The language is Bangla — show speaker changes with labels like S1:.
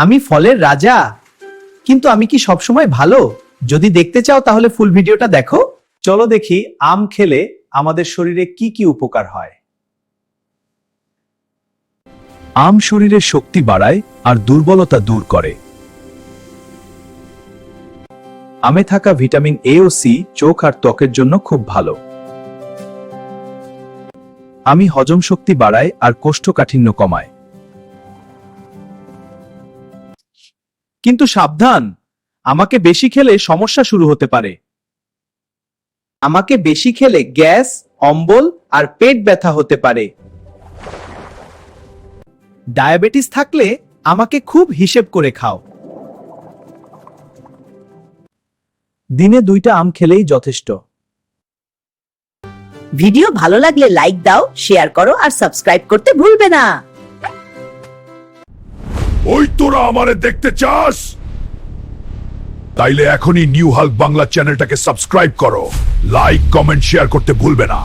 S1: আমি ফলের রাজা, কিন্তু আমি কি সবসময় ভালো? যদি দেখতে চাও তাহলে ফুল ভিডিওটা দেখো। চলো দেখি আম খেলে আমাদের শরীরে কি কি উপকার হয়।
S2: আম শরীরের শক্তি বাড়ায় আর দুর্বলতা দূর করে। আমে থাকা ভিটামিন এ ও সি চোখ আর ত্বকের জন্য খুব ভালো। আমি হজম শক্তি বাড়ায় আর কোষ্ঠকাঠিন্য কমায়।
S1: কিন্তু সাবধান, আমাকে বেশি খেলে সমস্যা শুরু হতে পারে। আমাকে বেশি খেলে গ্যাস, অম্বল আর পেট ব্যথা হতে পারে। ডায়াবেটিস থাকলে আমাকে খুব হিসেব করে খাও।
S2: দিনে 2টা আম খেলেই যথেষ্ট।
S3: ভিডিও ভালো লাগলে লাইক দাও, শেয়ার করো আর সাবস্ক্রাইব করতে ভুলবে না।
S4: ওই তোরা আমারে দেখতে চাস? তাইলে এখনই নিউ হাল্ক বাংলা চ্যানেলটাকে সাবস্ক্রাইব করো, লাইক কমেন্ট শেয়ার করতে ভুলবে না।